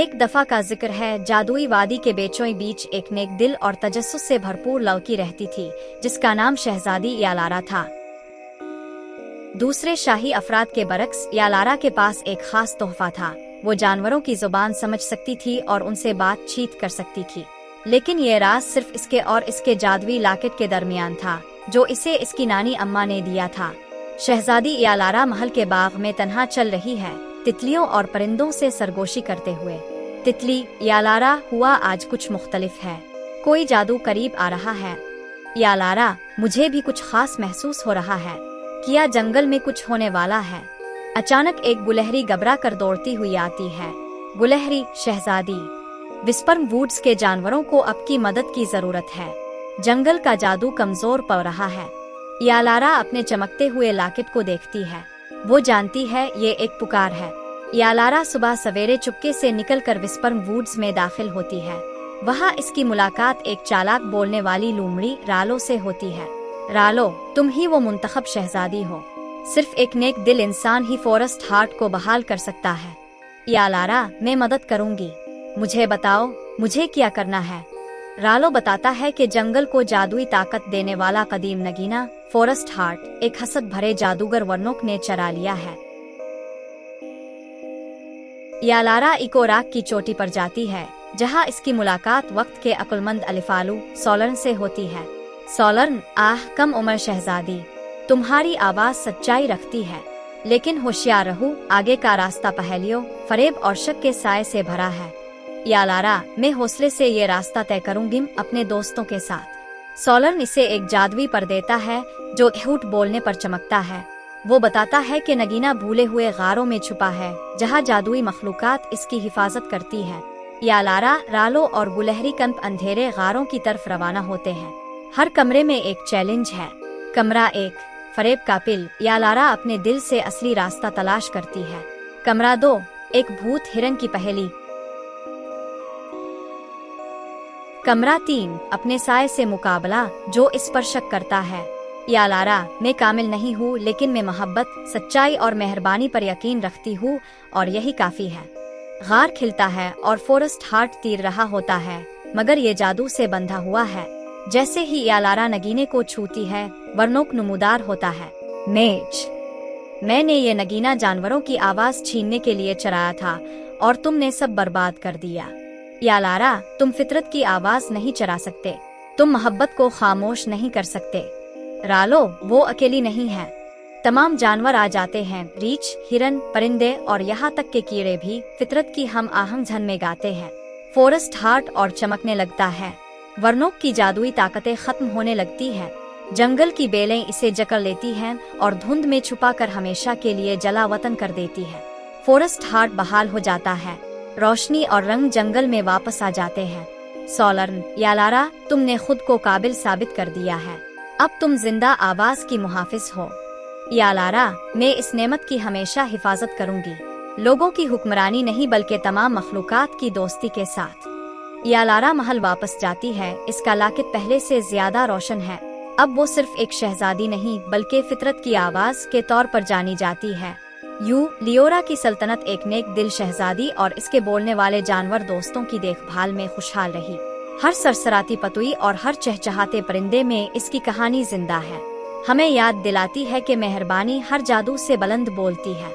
एक दफा का जिक्र है, जादुई वादी के बेचों बीच एक नेक दिल और तजस्सुस से भरपूर लड़की रहती थी, जिसका नाम शहजादी यालारा था। दूसरे शाही अफराद के बरक्स यालारा के पास एक खास तोहफा था। वो जानवरों की जुबान समझ सकती थी और उनसे बातचीत कर सकती थी, लेकिन ये राज सिर्फ इसके और इसके जादुई लॉकेट के दरमियान था, जो इसे इसकी नानी अम्मा ने दिया था। शहजादी यालारा महल के बाग में तन्हा चल रही है, तितलियों और परिंदों से सरगोशी करते हुए। तितली, यालारा, हुआ आज कुछ मुख्तलिफ है, कोई जादू करीब आ रहा है। यालारा, मुझे भी कुछ खास महसूस हो रहा है, किया जंगल में कुछ होने वाला है। अचानक एक गुलहरी घबरा कर दौड़ती हुई आती है। गुलहरी, शहजादी, विस्पर्म वुड्स के जानवरों को अब की मदद की जरूरत है, जंगल का जादू कमजोर पड़ रहा है। यालारा अपने चमकते हुए लॉकेट को देखती है, वो जानती है ये एक पुकार है। यालारा सुबह सवेरे चुपके से निकलकर विस्पर्म वुड्स में दाखिल होती है। वहाँ इसकी मुलाकात एक चालाक बोलने वाली लोमड़ी रालो से होती है। रालो, तुम ही वो मुंतखब शहजादी हो, सिर्फ एक नेक दिल इंसान ही फॉरेस्ट हार्ट को बहाल कर सकता है। यालारा, मैं मदद करूंगी, मुझे बताओ मुझे क्या करना है। रालो बताता है कि जंगल को जादुई ताकत देने वाला कदीम नगीना फॉरेस्ट हार्ट एक हसद भरे जादूगर वर्नोक ने चरा लिया है। यालारा इकोराक की चोटी पर जाती है, जहां इसकी मुलाकात वक्त के अक्लमंद अलिफालू सोलर्न से होती है। सोलर्न, आह कम उम्र शहजादी, तुम्हारी आवाज सच्चाई रखती है, लेकिन होशियार रहो, आगे का रास्ता पहेलियों, फरेब और शक के साए से भरा है। यालारा, मैं हौसले से ये रास्ता तय करूंगी अपने दोस्तों के साथ। सोलर्न इसे एक जादुई पर देता है जो झूठ बोलने पर चमकता है। वो बताता है कि नगीना भूले हुए गारों में छुपा है, जहां जादुई मखलूकात इसकी हिफाजत करती है। यालारा, रालो और गुलहरी कंप अंधेरे गारों की तरफ रवाना होते हैं। हर कमरे में एक चैलेंज है। कमरा 1, फरेब का पिल। यालारा अपने दिल से असली रास्ता तलाश करती है। कमरा 2, एक भूत हिरन की पहेली। कमरा 3, अपने साए से मुकाबला, जो इस पर शक करता है। यालारा, मैं कामिल नहीं हूँ, लेकिन मैं मोहब्बत, सच्चाई और मेहरबानी पर यकीन रखती हूँ, और यही काफी है। गार खिलता है और फॉरेस्ट हार्ट तीर रहा होता है, मगर ये जादू से बंधा हुआ है। जैसे ही यालारा नगीने को छूती है, वर्नोक नमूदार होता है। मेज, मैंने ये नगीना जानवरों की आवाज छीनने के लिए चराया था, और तुमने सब बर्बाद कर दिया। यालारा, तुम फितरत की आवाज नहीं चरा सकते, तुम मोहब्बत को खामोश नहीं कर सकते। रालो, वो अकेली नहीं है, तमाम जानवर आ जाते हैं, रीछ, हिरन, परिंदे और यहाँ तक के कीड़े भी फितरत की हम आहंग झन में गाते हैं। फॉरेस्ट हार्ट और चमकने लगता है, वर्नोक की जादुई ताकतें खत्म होने लगती हैं, जंगल की बेलें इसे जकड़ लेती हैं और धुंध में छुपाकर हमेशा के लिए जला वतन कर देती है। फॉरेस्ट हार्ट बहाल हो जाता है, रोशनी और रंग जंगल में वापस आ जाते हैं। सोलर्न, यालारा, तुमने खुद को काबिल साबित कर दिया है, अब तुम जिंदा आवाज की मुहाफिज हो। यालारा, मैं इस नेमत की हमेशा हिफाजत करूंगी, लोगों की हुक्मरानी नहीं बल्कि तमाम मखलूकात की दोस्ती के साथ। यालारा महल वापस जाती है, इसका लॉकेट पहले से ज्यादा रोशन है। अब वो सिर्फ एक शहजादी नहीं बल्कि फितरत की आवाज के तौर पर जानी जाती है। लियोरा की सल्तनत एक नेक दिल शहजादी और इसके बोलने वाले जानवर दोस्तों की देखभाल में खुशहाल रही। हर सरसराती पतुई और हर चहचहाते परिंदे में इसकी कहानी जिंदा है, हमें याद दिलाती है कि मेहरबानी हर जादू से बुलंद बोलती है।